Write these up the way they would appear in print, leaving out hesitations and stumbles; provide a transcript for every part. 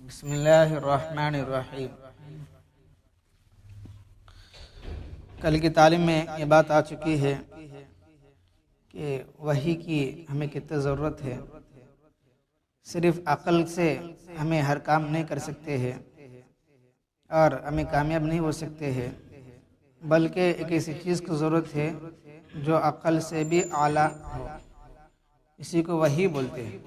بسم اللہ الرحمن الرحیم۔ کل کی تعلیم میں یہ بات آ چکی ہے کہ وحی کی ہمیں کتنی ضرورت ہے۔ صرف عقل سے ہمیں ہر کام نہیں کر سکتے ہیں اور ہمیں کامیاب نہیں ہو سکتے ہیں، بلکہ ایک ایسی چیز کی ضرورت ہے جو عقل سے بھی اعلیٰ ہو، اسی کو وحی بولتے ہیں۔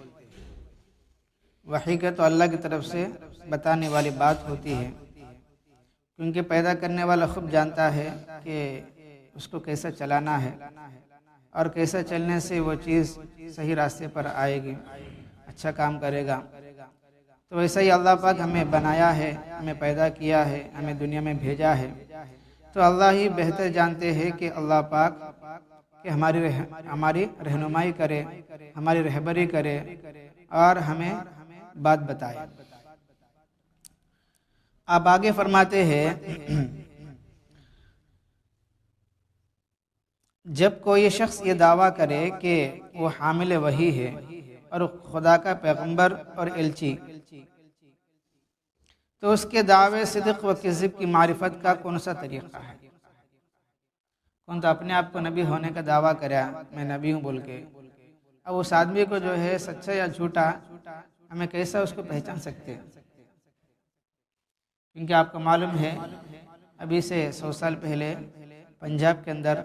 وحی کا تو اللہ کی طرف سے بتانے والی بات ہوتی ہے، کیونکہ پیدا کرنے والا خود جانتا ہے کہ اس کو کیسا چلانا ہے اور کیسا چلنے سے وہ چیز صحیح راستے پر آئے گی، اچھا کام کرے گا۔ تو ویسا ہی اللہ پاک ہمیں بنایا ہے، ہمیں پیدا کیا ہے، ہمیں دنیا میں بھیجا ہے، تو اللہ ہی بہتر جانتے ہیں کہ اللہ پاک کہ ہماری رہنمائی کرے، ہماری رہبری کرے اور ہمیں بات بتائے۔ آپ آگے فرماتے ہیں، جب کوئی شخص یہ دعویٰ کرے کہ وہ حامل وحی ہے اور خدا کا پیغمبر اور الچی، تو اس کے دعوے صدق و کذب کی معرفت کا کون سا طریقہ ہے؟ کون تو اپنے آپ کو نبی ہونے کا دعویٰ کرے، میں نبی ہوں بول کے، اب اس آدمی کو جو ہے سچا یا جھوٹا ہمیں کیسا اس کو پہچان سکتے ہیں؟ کیونکہ آپ کو معلوم ہے ابھی سے 100 سال پہلے پنجاب کے اندر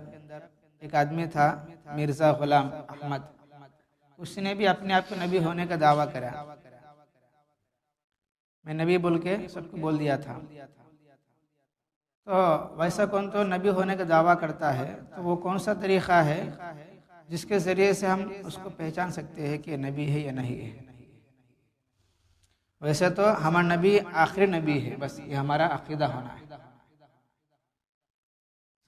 ایک آدمی تھا مرزا غلام احمد، اس نے بھی اپنے آپ کو نبی ہونے کا دعویٰ کرا، میں نبی بول کے سب کو بول دیا تھا۔ تو ویسا کون تو نبی ہونے کا دعویٰ کرتا ہے، تو وہ کون سا طریقہ ہے جس کے ذریعے سے ہم اس کو پہچان سکتے ہیں کہ نبی ہے یا نہیں ہے؟ ویسے تو ہمارا نبی آخری نبی ہے، بس یہ ہمارا عقیدہ ہونا ہے۔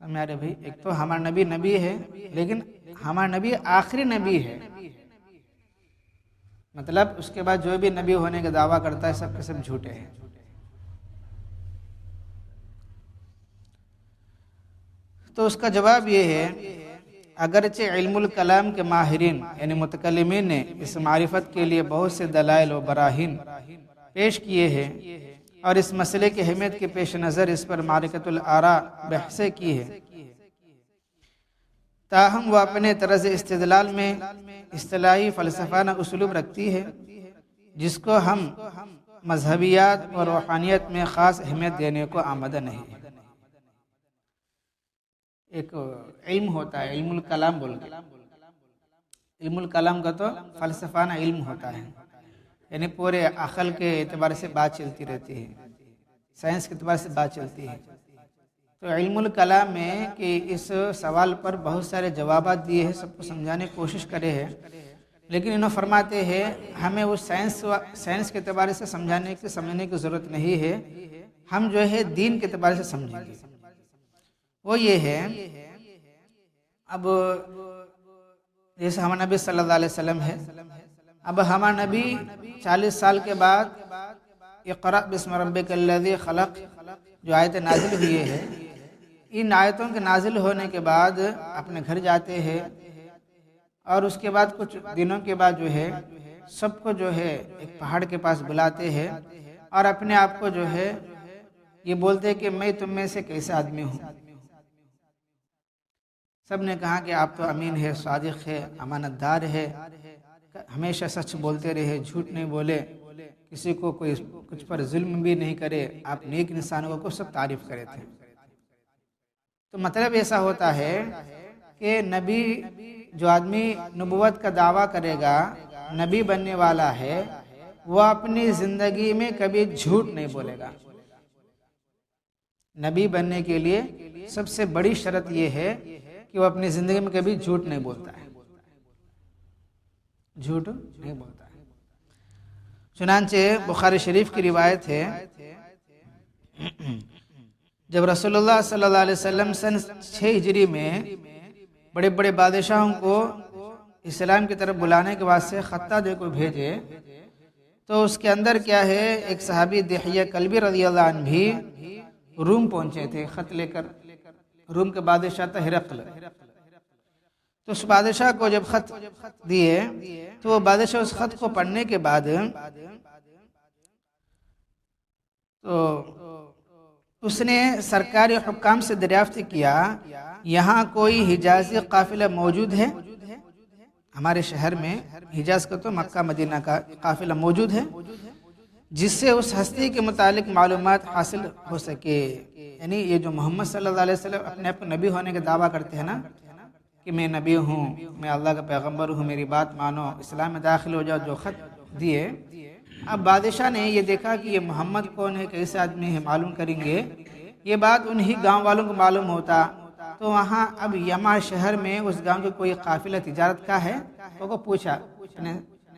سمجھ رہے بھائی؟ ایک تو ہمارا نبی نبی ہے، لیکن ہمارا نبی آخری نبی ہے، مطلب اس کے بعد جو بھی نبی ہونے کا دعویٰ کرتا ہے سب کے سب جھوٹے ہیں۔ تو اس کا جواب یہ ہے، اگرچہ علم الکلام کے ماہرین یعنی متکلمین نے اس معرفت کے لیے بہت سے دلائل و براہین پیش کیے ہیں اور اس مسئلے کی اہمیت کے پیش نظر اس پر معرکۃ الآراء بحثیں کی ہے، تاہم وہ اپنے طرز استدلال میں اصطلاحی فلسفانہ اسلوب رکھتی ہے جس کو ہم مذہبیات اور روحانیت میں خاص اہمیت دینے کو آمادہ نہیں ہے۔ ایک علم ہوتا ہے علم الکلام بول کے، علم الکلام کا تو فلسفانہ علم ہوتا ہے، یعنی پورے عقل کے اعتبار سے بات چلتی رہتی ہے، سائنس کے اعتبار سے بات چلتی ہے۔ تو علم الکلام میں کہ اس سوال پر بہت سارے جوابات دیے ہیں، سب کو سمجھانے کی کوشش کرے ہیں، لیکن انہوں فرماتے ہیں ہمیں اس سائنس کے اعتبار سے سمجھنے کی ضرورت نہیں ہے، ہم جو ہے دین کے اعتبار سے سمجھیں گے۔ وہ یہ ہے، اب جیسے ہمارا نبی صلی اللہ علیہ وسلم ہے، اب ہمارا نبی 40 سال کے بعد اقرأ بسم ربک الذی خلق جو آیتیں نازل ہوئی ہے، ان آیتوں کے نازل ہونے کے بعد اپنے گھر جاتے ہیں اور اس کے بعد کچھ دنوں کے بعد جو ہے سب کو جو ہے ایک پہاڑ کے پاس بلاتے ہیں اور اپنے آپ کو جو ہے یہ بولتے کہ میں تم میں سے کیسے آدمی ہوں۔ سب نے کہا کہ آپ تو امین ہے، صادق ہے، امانت دار ہے، ہمیشہ سچ بولتے رہے، جھوٹ نہیں بولے، کسی کو کوئی کچھ پر ظلم بھی نہیں کرے، آپ نیک انسانوں کو سب تعریف کرے تھے۔ تو مطلب ایسا ہوتا ہے کہ نبی جو آدمی نبوت کا دعویٰ کرے گا، نبی بننے والا ہے، وہ اپنی زندگی میں کبھی جھوٹ نہیں بولے گا۔ نبی بننے کے لیے سب سے بڑی شرط یہ ہے کہ وہ اپنی زندگی میں کبھی جھوٹ نہیں بولتا ہے، جھوٹ نہیں بولتا ہے۔ چنانچہ بخاری شریف کی روایت ہے، جب رسول اللہ صلی اللہ علیہ وسلم سن 6 ہجری میں بڑے بڑے بادشاہوں کو اسلام کی طرف بلانے کے واسطے خطہ دے کو بھیجے، تو اس کے اندر کیا ہے، ایک صحابی دحیہ کلبی رضی اللہ عنہ بھی روم پہنچے تھے خط لے کر، روم کے بادشاہ تھا ہرقل۔ تو اس بادشاہ کو جب خط دیے تو وہ بادشاہ اس خط کو پڑھنے کے بعد تو اس نے سرکاری حکام سے دریافت کیا یہاں کوئی حجازی قافلہ موجود ہے؟ ہمارے شہر میں حجاز کا تو مکہ مدینہ کا قافلہ موجود ہے جس سے اس ہستی کے متعلق معلومات حاصل ہو سکے. یعنی یہ جو محمد صلی اللہ علیہ وسلم اپنے آپ کو نبی ہونے کا دعویٰ کرتے ہیں نا کہ میں نبی ہوں، میں اللہ کا پیغمبر ہوں، میری بات مانو، اسلام میں داخل ہو جاؤ، جو خط دیے. اب بادشاہ نے یہ دیکھا کہ یہ محمد کون ہے، کیسے آدمی ہے، معلوم کریں گے. یہ بات انہی گاؤں والوں کو معلوم ہوتا تو وہاں اب یما شہر میں اس گاؤں کے کوئی قافلہ تجارت کا ہے تو پوچھا اپنے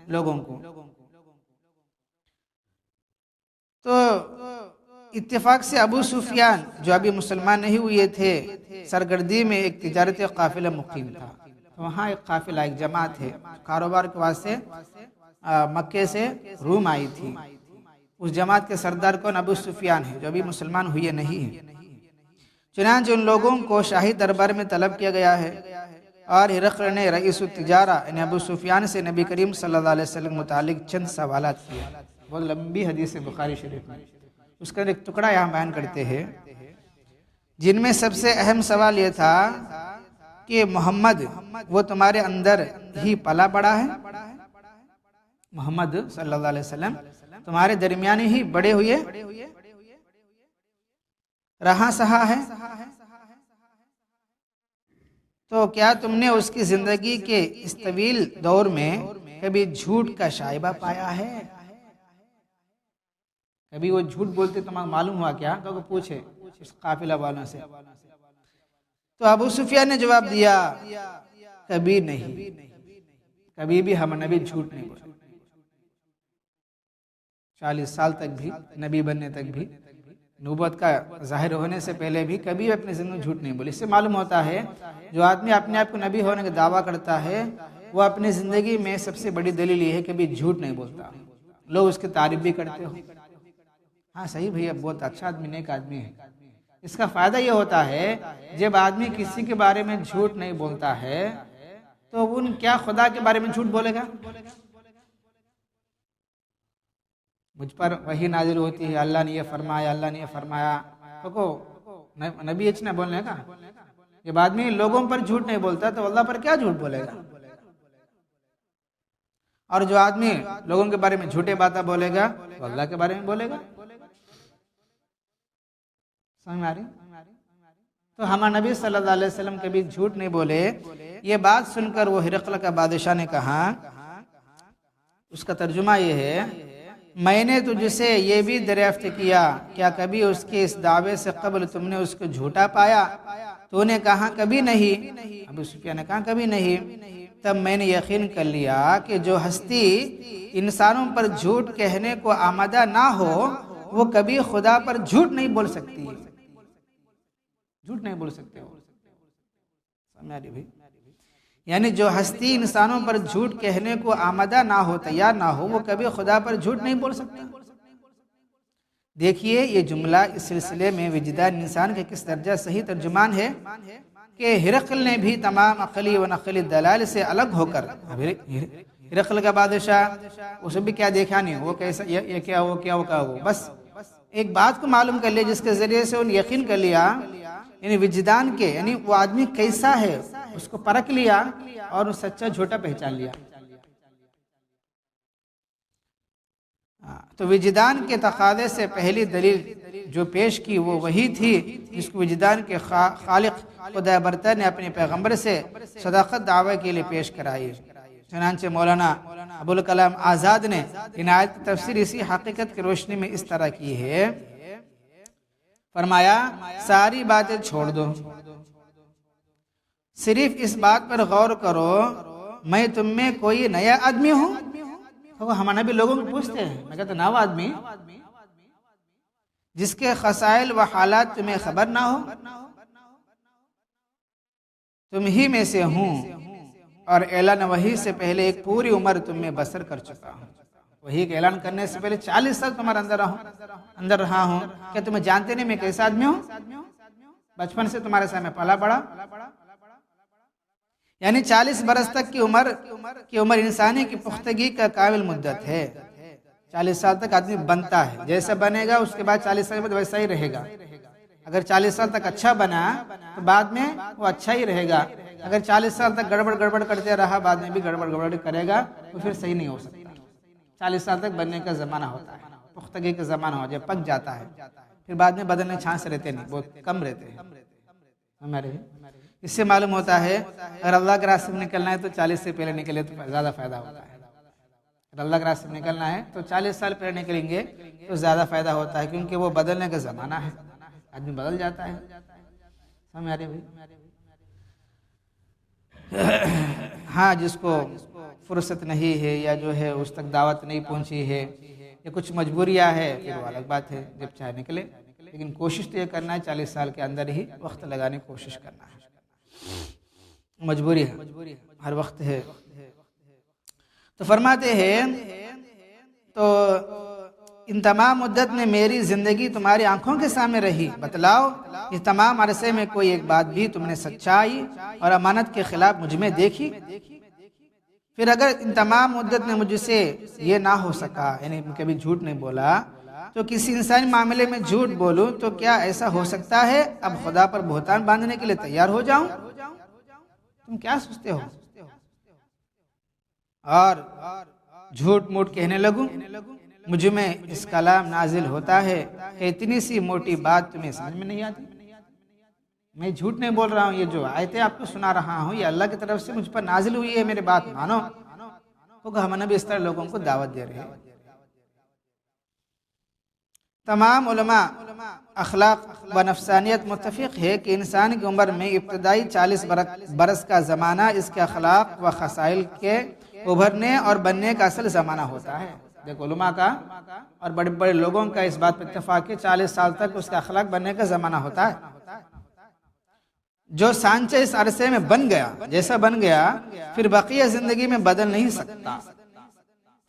لوگوں کو. تو اتفاق سے ابو سفیان جو ابھی مسلمان نہیں ہوئے تھے سرگردی میں ایک تجارتی قافلہ مقیم تھا. وہاں ایک قافلہ، ایک جماعت ہے کاروبار کے واسطے مکے سے روم آئی تھی. اس جماعت کے سردار کون؟ ابو سفیان ہے جو ابھی مسلمان ہوئے نہیں ہیں. چنانچہ ان لوگوں کو شاہی دربار میں طلب کیا گیا ہے اور ہرقل نے رئیس التجارہ یعنی ابو سفیان سے نبی کریم صلی اللہ علیہ وسلم متعلق چند سوالات کیا. بہت لمبی حدیث ہے بخاری شریف میں، اس کا ایک ٹکڑا یہاں بیان کرتے ہیں، جن میں سب سے اہم سوال یہ تھا کہ محمد وہ تمہارے اندر ہی پلا بڑا ہے؟ محمد صلی اللہ علیہ وسلم تمہارے درمیان ہی بڑے ہوئے رہا سہا ہے؟ تو کیا تم نے اس کی زندگی کے اس طویل دور میں کبھی جھوٹ کا شائبہ پایا ہے؟ کبھی وہ جھوٹ بولتے تمہیں معلوم ہوا کیا؟ تو پوچھے اس قافلہ والوں سے. تو ابو سفیان نے جواب دیا کبھی نہیں، کبھی بھی ہم نبی جھوٹ نہیں بولے. 40 سال تک بھی، نبی بننے تک بھی، نبوت کا ظاہر ہونے سے پہلے بھی کبھی اپنی زندگی میں جھوٹ نہیں بولے. اس سے معلوم ہوتا ہے جو آدمی اپنے آپ کو نبی ہونے کا دعویٰ کرتا ہے وہ اپنی زندگی میں سب سے بڑی دلیل یہ ہے کہ کبھی جھوٹ نہیں بولتا. لوگ اس کی تعریف بھی کرتے ہو، ہاں صحیح بھئی اب بہت اچھا آدمی، نیک آدمی ہے. اس کا فائدہ یہ ہوتا ہے جب آدمی کسی کے بارے میں جھوٹ نہیں بولتا ہے تو ان کیا خدا کے بارے میں جھوٹ بولے گا؟ مجھ پر وحی نازل ہوتی ہے، اللہ نے یہ فرمایا، اللہ نے یہ فرمایا، تو نبی اچھنا بولنے کا. جب آدمی لوگوں پر جھوٹ نہیں بولتا تو اللہ پر کیا جھوٹ بولے گا؟ اور جو آدمی لوگوں کے بارے میں جھوٹے باتیں بولے گا وہ اللہ کے بارے میں بولے گا. سمجھ میں آ رہی؟ تو ہمارے نبی صلی اللہ علیہ وسلم کبھی جھوٹ نہیں بولے. یہ بات سن کر وہ ہرقل کا بادشاہ نے کہا، اس کا ترجمہ یہ ہے، میں نے تجھ سے یہ بھی دریافت کیا کیا کبھی اس کے اس دعوے سے قبل تم نے اس کو جھوٹا پایا؟ تو نے کہا کبھی نہیں. ابو سفیان نے کہا کبھی نہیں. تب میں نے یقین کر لیا کہ جو ہستی انسانوں پر جھوٹ کہنے کو آمادہ نہ ہو وہ کبھی خدا پر جھوٹ نہیں بول سکتی. جھوٹ نہیں بول سکتے ہو. یعنی جو ہستی انسانوں پر جھوٹ کہنے کو آمادہ نہ ہو، تیار نہ ہو، وہ کبھی خدا پر جھوٹ نہیں بول سکتا. دیکھیے یہ جملہ اس سلسلے میں وجدان انسان کے کس درجہ صحیح ترجمان ہے کہ ہرقل نے بھی تمام عقلی و نقلی دلائل سے الگ ہو کر، ہرقل کا بادشاہ اسے بھی کیا دیکھا نہیں، وہ کیسا، یہ کیا ہو، کیا ہو، بس ایک بات کو معلوم کر لیا جس کے ذریعے سے انہیں یقین کر لیا، یعنی وجدان کے، یعنی وہ آدمی کیسا ہے اس کو پرکھ لیا اور سچا جھوٹا پہچان لیا. تو وجدان کے تقاضے سے پہلی دلیل جو پیش کی وہ وہی تھی جس کو وجدان کے خالق خدا برتر نے اپنے پیغمبر سے صداقت دعوے کے لیے پیش کرائی. چنانچہ مولانا ابوالکلام آزاد نے ان آیت کی تفسیر اسی حقیقت کی روشنی میں اس طرح کی ہے. فرمایا ساری باتیں چھوڑ دو، صرف اس بات پر غور کرو میں تم میں کوئی نیا آدمی ہوں. تو ہم نبی لوگوں کو پوچھتے ہیں، میں کہتا نو آدمی جس کے خسائل و حالات تمہیں خبر نہ ہو، تم ہی میں سے ہوں اور اعلان وحی سے پہلے ایک پوری عمر تم میں بسر کر چکا ہوں. وحی کے اعلان کرنے سے پہلے 40 سال تمہارے اندر رہا ہوں. کیا تمہیں جانتے نہیں میں کیسا آدمی ہوں؟ بچپن سے تمہارے سامنے پلا بڑا، یعنی 40 برس تک کی عمر انسانی کی پختگی کا کامل مدت ہے. 40 سال تک آدمی بنتا ہے، جیسا بنے گا اس کے بعد 40 سال بعد ویسا ہی رہے گا۔ اگر 40 سال تک اچھا بنا تو بعد میں وہ اچھا ہی رہے گا، اگر 40 سال تک گڑبڑ کرتے رہا بعد میں بھی گڑبڑ کرے گا تو پھر صحیح نہیں ہو سکتا۔ 40 سال تک بننے کا زمانہ ہوتا ہے، پختگی کا زمانہ ہو جب پک جاتا ہے، پھر بعد میں بدلنے چانس رہتے نہیں، بہت کم رہتے ہیں ہمارے۔ اس سے معلوم ہوتا ہے اگر اللہ کے راستے میں نکلنا ہے تو 40 سے پہلے نکلے تو زیادہ فائدہ ہوتا ہے۔ اگر اللہ کے راستے میں نکلنا ہے تو 40 سال پہلے نکلیں گے تو زیادہ فائدہ ہوتا ہے، کیونکہ وہ بدلنے کا زمانہ ہے، آدمی بدل جاتا ہے۔ سمجھ آ رہی بھائی؟ ہاں، جس کو فرصت نہیں ہے یا جو ہے اس تک دعوت نہیں پہنچی ہے یا کچھ مجبوریاں ہے پھر وہ الگ بات ہے، جب چاہے نکلے، لیکن کوشش تو یہ کرنا ہے 40 سال کے اندر ہی وقت لگانے کی کوشش کرنا ہے۔ مجبوری ہے، ہر وقت ہے۔ تو فرماتے ہیں تو ان تمام مدت میں میری زندگی تمہاری آنکھوں کے سامنے رہی، بتلاؤ اس تمام عرصے میں کوئی ایک بات بھی تم نے سچائی اور امانت کے خلاف مجھ میں دیکھی؟ پھر اگر ان تمام مدت میں مجھ سے یہ نہ ہو سکا، یعنی کبھی جھوٹ نہیں بولا، تو کسی انسانی معاملے میں جھوٹ بولوں تو کیا ایسا ہو سکتا ہے اب خدا پر بہتان باندھنے کے لیے تیار ہو جاؤں؟ تم کیا سوچتے ہو؟ اور جھوٹ موٹ کہنے لگوں؟ مجھ میں اس کلام نازل ہوتا ہے کہ اتنی سی موٹی بات تمہیں سمجھ میں نہیں آتی؟ میں جھوٹ نہیں بول رہا ہوں، یہ جو آیتیں آپ کو سنا رہا ہوں یہ اللہ کی طرف سے مجھ پر نازل ہوئی ہے، میرے بات مانو۔ تو ہم نبی اس طرح لوگوں کو دعوت دے رہے ہیں۔ تمام علماء اخلاق و نفسانیت متفق ہے کہ انسان کی عمر میں ابتدائی 40 برس کا زمانہ اس کے اخلاق و خصائل کے ابھرنے اور بننے کا اصل زمانہ ہوتا ہے۔ دیکھو علماء کا اور بڑے بڑے لوگوں کا اس بات پر اتفاق ہے 40 سال تک اس کا اخلاق بننے کا زمانہ ہوتا ہے۔ جو سانچہ اس عرصے میں بن گیا، جیسا بن گیا، پھر بقیہ زندگی میں بدل نہیں سکتا۔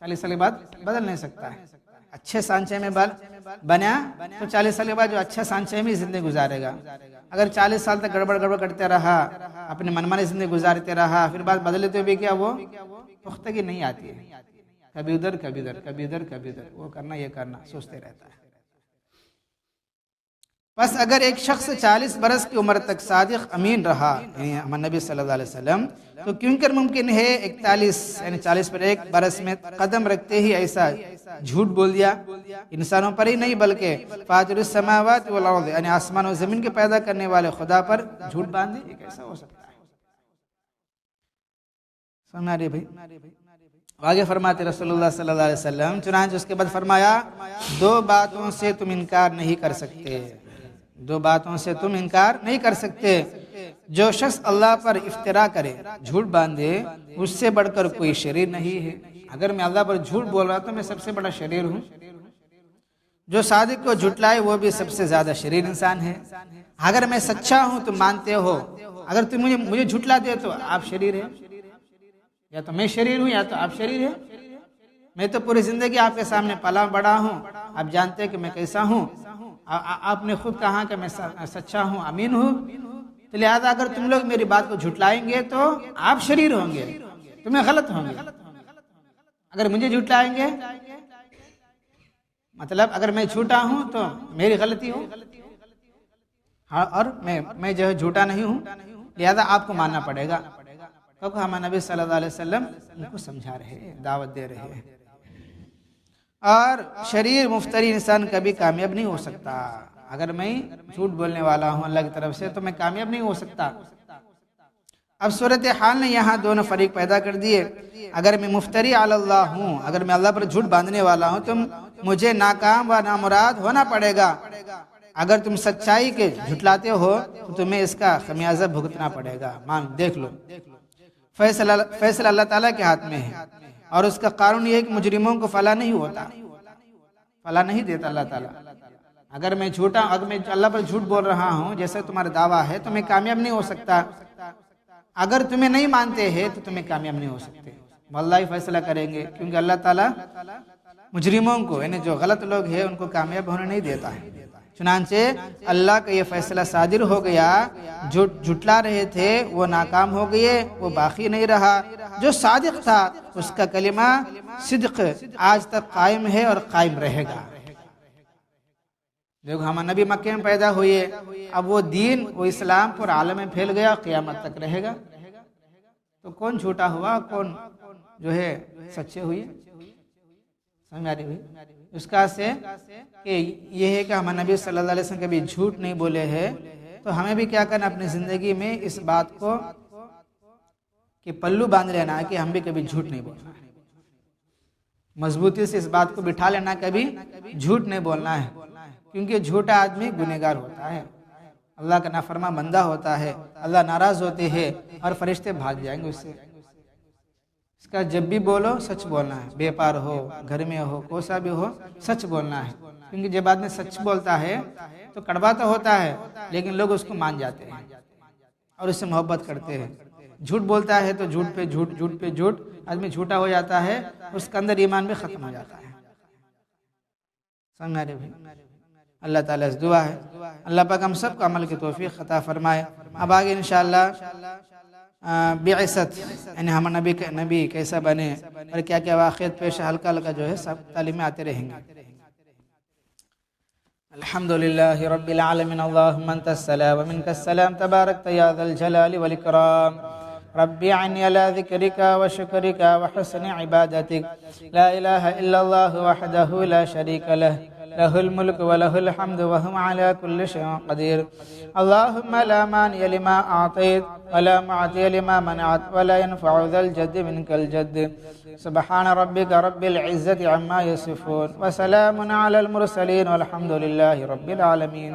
40 سال کے بعد بدل نہیں سکتا ہے۔ اچھے سانچے میں بنا تو 40 سال کے بعد جو اچھا سانچے میں زندگی گزارے گا۔ اگر 40 سال تک گڑبڑ کرتے رہا، اپنے منمانی زندگی گزارتے رہا، پھر بعد بدلتے بھی کیا وہ پختگی نہیں آتی ہے، کبھی ادھر کبھی ادھر کبھی ادھر کبھی ادھر، وہ کرنا یہ کرنا سوچتے رہتا ہے۔ بس اگر ایک شخص 40 برس کی عمر تک صادق امین رہا، یعنی ہمارے نبی صلی اللہ علیہ وسلم، تو کیوں کر ممکن ہے 41 یعنی 40 پر ایک برس میں قدم رکھتے ہی ایسا جھوٹ بول دیا؟ انسانوں پر ہی نہیں بلکہ فاطر السماوات والارض یعنی آسمان و زمین کے پیدا کرنے والے خدا پر جھوٹ باندھے؟ یہ کیسا ہو سکتا ہے؟ سمجھ رہے بھائی؟ آگے فرماتے رسول اللہ صلی اللہ علیہ وسلم، چنانچہ اس کے بعد فرمایا 2 باتوں سے تم انکار نہیں کر سکتے، 2 باتوں سے تم انکار نہیں کر سکتے، جو شخص اللہ پر افترا کرے، جھوٹ باندھے، اس سے بڑھ کر کوئی شریر نہیں ہے۔ اگر میں اللہ پر جھوٹ بول رہا تو میں سب سے بڑا شریر ہوں۔ جو صادق کو جھٹلائے وہ بھی سب سے زیادہ شریر انسان ہے۔ اگر میں سچا ہوں تم مانتے ہو، اگر تم مجھے جھٹلاتے تو آپ شریر ہیں، یا تو میں شریر ہوں یا تو آپ شریر ہیں۔ میں تو پوری زندگی آپ کے سامنے پلا بڑا ہوں، آپ جانتے ہیں کہ میں کیسا ہوں، آپ نے خود کہا کہ میں سچا ہوں، امین ہوں، تو لہذا اگر تم لوگ میری بات کو جھٹلائیں گے تو آپ شریر ہوں گے، تمہیں غلط ہوں گے۔ اگر مجھے جھٹلائیں گے مطلب اگر میں جھوٹا ہوں تو میری غلطی ہو، اور میں جو ہے جھوٹا نہیں ہوں، لہذا آپ کو ماننا پڑے گا، کیونکہ ہمارے نبی صلی اللہ علیہ وسلم ان کو سمجھا رہے ہیں، دعوت دے رہے ہیں۔ اور شریر مفتری انسان کبھی کامیاب نہیں ہو سکتا۔ اگر میں جھوٹ بولنے والا ہوں اللہ کی طرف سے تو میں کامیاب نہیں ہو سکتا۔ اب صورتحال نے یہاں دونوں فریق پیدا کر دیے۔ اگر میں مفتری علی اللہ ہوں، اگر میں اللہ پر جھوٹ باندھنے والا ہوں تو مجھے ناکام و نامراد ہونا پڑے گا۔ اگر تم سچائی کے جھٹلاتے ہو تو تمہیں اس کا خمیازہ بھگتنا پڑے گا۔ دیکھ لو، فیصلہ اللہ تعالیٰ کے ہاتھ میں ہے، اور اس کا قانون یہ ہے کہ مجرموں کو فلاح نہیں ہوتا، فلاح نہیں دیتا اللہ تعالیٰ۔ اگر میں اللہ پر جھوٹ بول رہا ہوں جیسے تمہارا دعویٰ ہے تو میں کامیاب نہیں ہو سکتا۔ اگر تمہیں نہیں مانتے ہیں تو تمہیں کامیاب نہیں ہو سکتے، اللہ ہی فیصلہ کریں گے، کیونکہ اللہ تعالیٰ مجرموں کو یعنی جو غلط لوگ ہیں ان کو کامیاب ہونے نہیں دیتا ہے۔ چنانچہ اللہ کا یہ فیصلہ صادر ہو گیا، جو جھٹلا رہے تھے وہ ناکام ہو گئے، وہ باقی نہیں رہا، جو صادق تھا اس کا کلمہ صدق آج تک قائم ہے اور قائم رہے گا۔ دیکھو ہمارے نبی مکے میں پیدا ہوئے، اب وہ دین وہ اسلام پر عالم میں پھیل گیا، قیامت تک رہے گا۔ تو کون جھوٹا ہوا، کون جو ہے سچے ہوئے؟ سمجھ آ رہی ہوئی؟ اس کا سے کہ یہ ہے کہ ہمارے نبی صلی اللہ علیہ وسلم کبھی جھوٹ نہیں بولے ہیں، تو ہمیں بھی کیا کرنا اپنی زندگی میں اس بات کو کہ پلو باندھ لینا ہے کہ ہم بھی کبھی جھوٹ نہیں بولنا ہے، مضبوطی سے اس بات کو بٹھا لینا، کبھی جھوٹ نہیں بولنا ہے، کیونکہ جھوٹا آدمی گنہگار ہوتا ہے، اللہ کا نافرمان بندہ ہوتا ہے، اللہ ناراض ہوتے ہیں اور فرشتے بھاگ جائیں گے اس سے۔ اس کا جب بھی بولو سچ بولنا ہے، بے پار ہو، گھر میں ہو، کوسا بھی ہو، سچ بولنا ہے، کیونکہ جب آدمی سچ بولتا ہے تو کڑوا تو ہوتا ہے لیکن لوگ اس کو مان جاتے ہیں اور اس سے محبت کرتے ہیں۔ جھوٹ بولتا ہے تو جھوٹ پہ جھوٹ، جھوٹ پہ جھوٹ، آدمی جھوٹا ہو جاتا ہے، اس کے اندر ایمان بھی ختم ہو جاتا ہے۔ سمجھ رہے بھائی؟ اللہ تعالیٰ سے دعا ہے اللہ پاک ہم سب کو عمل کی توفیق عطا فرمائے۔ اب آگے انشاءاللہ بعثت یعنی ہم نبی کیسا بنے اور کیا کیا واقعات پیش ہلکا ہلکا جو ہے سب تعلیمیں آتے رہیں گے۔ الحمدللہ رب العالمین اللہم انت السلام ومنک السلام تبارکت یا ذا الجلال والاکرام رب اعنی علی ذکرک وشکرک وحسن عبادتک لا الہ الا اللہ وحدہ لا شریک لہ لہ الملک ولہ الحمد وہم علی کل شیء قدیر اللہم لا مانع لما اعطیت ولا معطی لما منعت ولا ينفع ذا الجد منک الجد سبحان ربک رب العزت عما یصفون وسلام علی المرسلین والحمد للہ رب العالمین۔